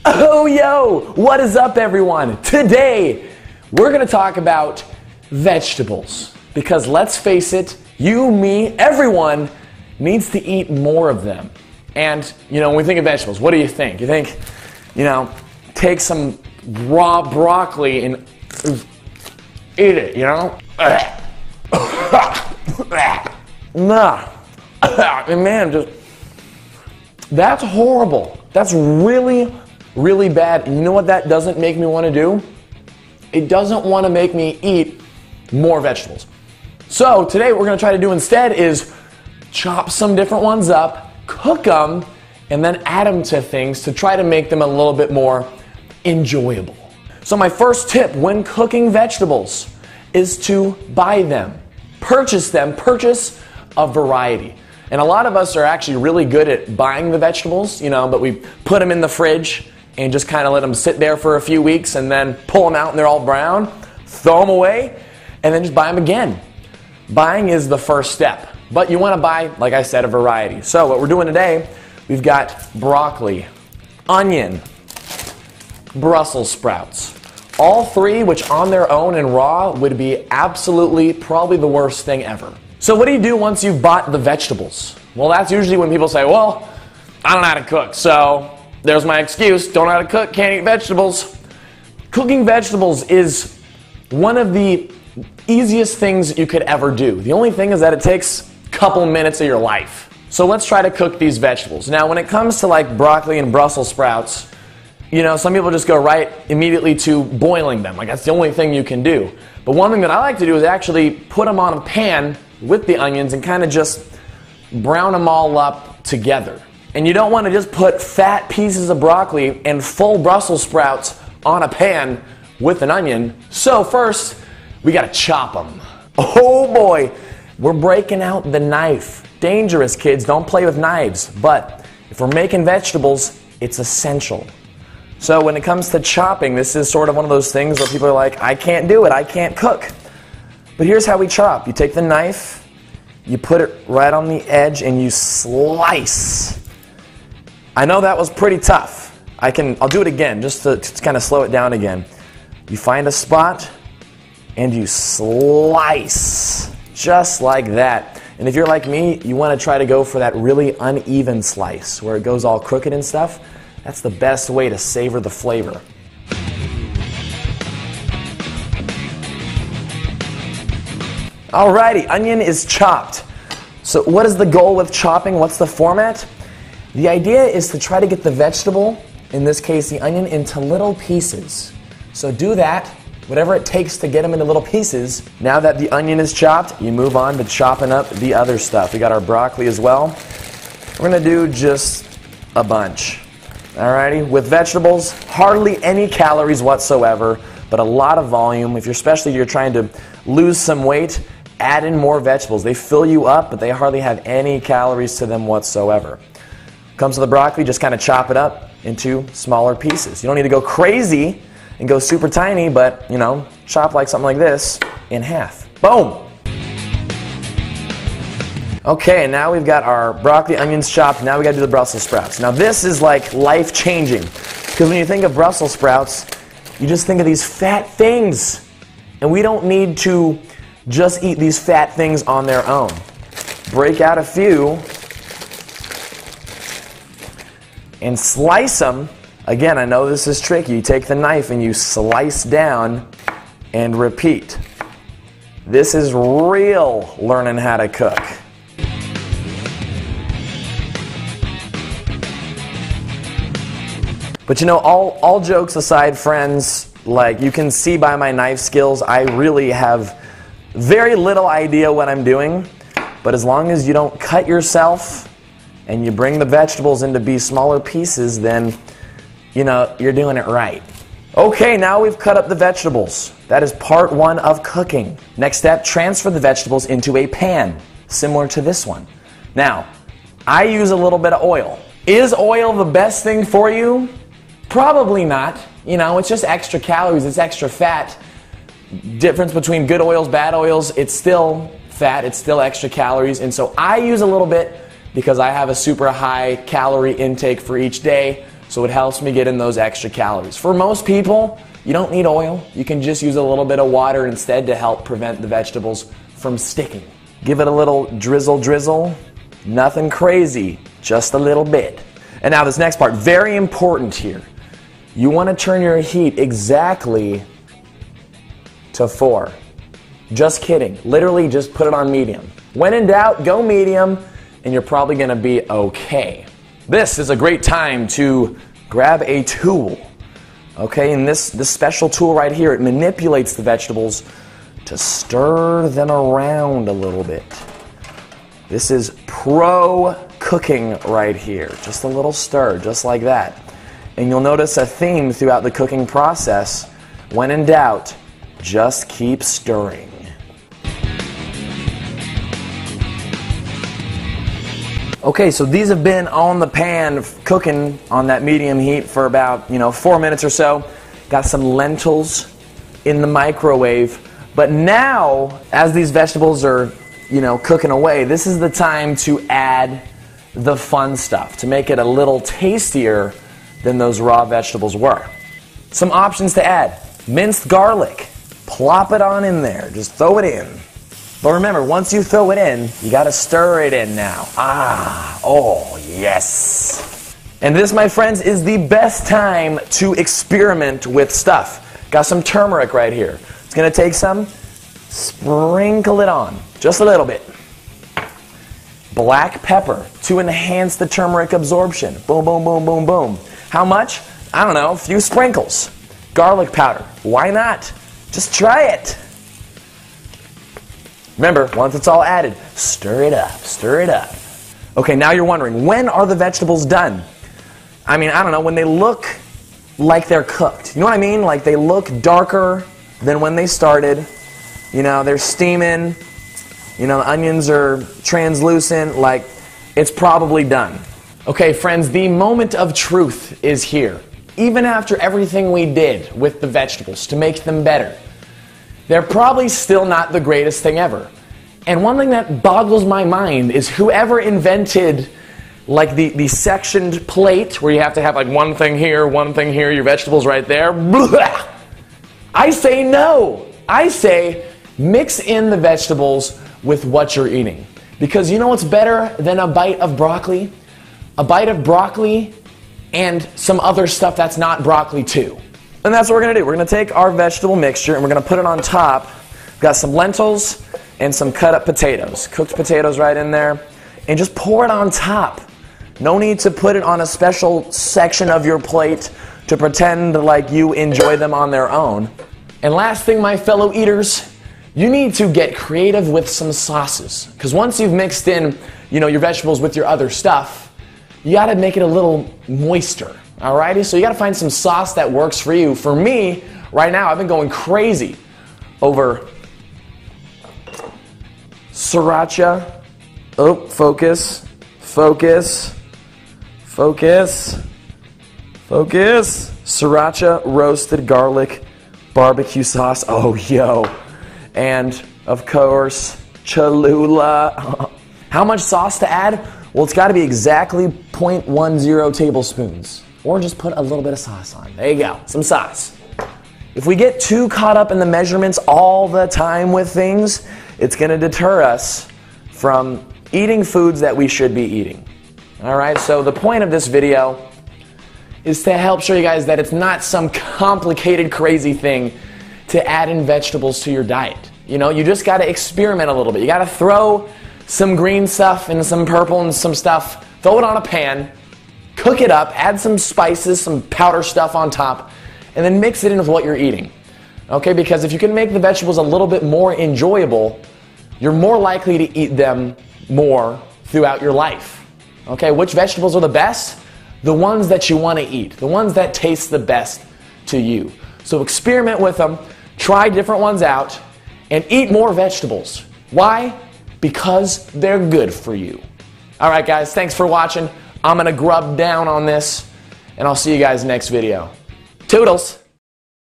Oh, yo, what is up, everyone? Today, we're going to talk about vegetables. Because let's face it, you, me, everyone needs to eat more of them. And, when we think of vegetables, what do you think? You think, take some raw broccoli and eat it, Nah. And man, that's horrible. That's really, really bad. And you know what that doesn't make me want to do? It doesn't want to make me eat more vegetables. So today what we're going to try to do instead is chop some different ones up, cook them, and then add them to things to try to make them a little bit more enjoyable. So my first tip when cooking vegetables is to buy them. Purchase a variety. And a lot of us are actually really good at buying the vegetables, but we put them in the fridge and just kind of let them sit there for a few weeks and then pull them out and they're all brown, throw them away, and then just buy them again. Buying is the first step, but you want to buy, like I said, a variety. So what we're doing today, we've got broccoli, onion, Brussels sprouts. All three, which on their own and raw would be absolutely probably the worst thing ever. So what do you do once you've bought the vegetables? Well, that's usually when people say, well, I don't know how to cook, so there's my excuse. Don't know how to cook, can't eat vegetables. Cooking vegetables is one of the easiest things you could ever do. The only thing is that it takes a couple minutes of your life. So let's try to cook these vegetables. Now, when it comes to like broccoli and Brussels sprouts, some people just go right immediately to boiling them. Like that's the only thing you can do. But one thing that I like to do is actually put them on a pan with the onions and kind of just brown them all up together. And you don't want to just put fat pieces of broccoli and full Brussels sprouts on a pan with an onion. So first, we got to chop them. Oh boy, we're breaking out the knife. Dangerous, kids, don't play with knives. But if we're making vegetables, it's essential. So when it comes to chopping, this is sort of one of those things where people are like, I can't do it, I can't cook. But here's how we chop. You take the knife, you put it right on the edge, and you slice. I know that was pretty tough. I'll do it again, just to kind of slow it down again. You find a spot, and you slice, just like that. And if you're like me, you want to try to go for that really uneven slice, where it goes all crooked and stuff. That's the best way to savor the flavor. Alrighty, onion is chopped. So what is the goal with chopping? What's the format? The idea is to try to get the vegetable, in this case the onion, into little pieces. So do that, whatever it takes to get them into little pieces. Now that the onion is chopped, you move on to chopping up the other stuff. We got our broccoli as well. We're going to do just a bunch. Alrighty, with vegetables, hardly any calories whatsoever, but a lot of volume. Especially if you're trying to lose some weight, add in more vegetables. They fill you up, but they hardly have any calories to them whatsoever. Comes to the broccoli, just kind of chop it up into smaller pieces. You don't need to go crazy and go super tiny, but, chop like something like this in half. Boom! Okay, now we've got our broccoli, onions chopped. Now we got to do the Brussels sprouts. Now this is like life-changing, because when you think of Brussels sprouts, you just think of these fat things. And we don't need to just eat these fat things on their own. Break out a few and slice them. Again, I know this is tricky. You take the knife and you slice down and repeat. This is real learning how to cook. But all jokes aside, friends, like you can see by my knife skills, I really have very little idea what I'm doing. But as long as you don't cut yourself and you bring the vegetables into be smaller pieces, then you're doing it right. Okay, now we've cut up the vegetables. That is part one of cooking. Next step, transfer the vegetables into a pan, similar to this one. Now, I use a little bit of oil. Is oil the best thing for you? Probably not. It's just extra calories, it's extra fat. Difference between good oils, bad oils, it's still fat, it's still extra calories. And so I use a little bit because I have a super high calorie intake for each day. So it helps me get in those extra calories. For most people, you don't need oil. You can just use a little bit of water instead to help prevent the vegetables from sticking. Give it a little drizzle. Nothing crazy, just a little bit. And now this next part, very important here. You want to turn your heat exactly to 4. Just kidding. Literally just put it on medium. When in doubt, go medium, and you're probably going to be okay. This is a great time to grab a tool. Okay, and this special tool right here, it manipulates the vegetables to stir them around a little bit. This is pro cooking right here. Just a little stir, just like that. And you'll notice a theme throughout the cooking process. When in doubt, just keep stirring. Okay, so these have been on the pan cooking on that medium heat for about, 4 minutes or so. Got some lentils in the microwave. But now, as these vegetables are, cooking away, this is the time to add the fun stuff to make it a little tastier than those raw vegetables were. Some options to add. Minced garlic. Plop it on in there. Just throw it in. But remember, once you throw it in, you got to stir it in now. Oh, yes. And this, my friends, is the best time to experiment with stuff. Got some turmeric right here. It's going to take some, sprinkle it on, just a little bit. Black pepper to enhance the turmeric absorption. Boom, boom, boom, boom, boom. How much? I don't know, a few sprinkles. Garlic powder. Why not? Just try it. Remember, once it's all added, stir it up, stir it up. Okay, now you're wondering, when are the vegetables done? I don't know, when they look like they're cooked. You know what I mean? Like they look darker than when they started. They're steaming. The onions are translucent. Like, it's probably done. Okay, friends, the moment of truth is here. Even after everything we did with the vegetables to make them better, they're probably still not the greatest thing ever. And one thing that boggles my mind is whoever invented like the sectioned plate where you have to have like one thing here, your vegetables right there. Blah. I say no. I say mix in the vegetables with what you're eating. Because you know what's better than a bite of broccoli? A bite of broccoli and some other stuff that's not broccoli too. And that's what we're going to do. We're going to take our vegetable mixture and we're going to put it on top. We've got some lentils and some cut up potatoes. Cooked potatoes right in there. And just pour it on top. No need to put it on a special section of your plate to pretend like you enjoy them on their own. And last thing, my fellow eaters, you need to get creative with some sauces. Because once you've mixed in, your vegetables with your other stuff, you got to make it a little moister. Alrighty, so you got to find some sauce that works for you. For me, right now, I've been going crazy over sriracha. Oh, focus. Sriracha roasted garlic barbecue sauce. Oh, yo. And, of course, Cholula. How much sauce to add? Well, it's got to be exactly 0.10 tablespoons. Or just put a little bit of sauce on. There you go, some sauce. If we get too caught up in the measurements all the time with things, it's going to deter us from eating foods that we should be eating. Alright, so the point of this video is to help show you guys that it's not some complicated, crazy thing to add in vegetables to your diet. You just got to experiment a little bit. You got to throw some green stuff and some purple and some stuff, throw it on a pan, cook it up, add some spices, some powder stuff on top, and then mix it in with what you're eating. Okay, because if you can make the vegetables a little bit more enjoyable, you're more likely to eat them more throughout your life. Okay, which vegetables are the best? The ones that you want to eat, the ones that taste the best to you. So experiment with them, try different ones out, and eat more vegetables. Why? Because they're good for you. Alright guys, thanks for watching. I'm going to grub down on this, and I'll see you guys next video. Toodles!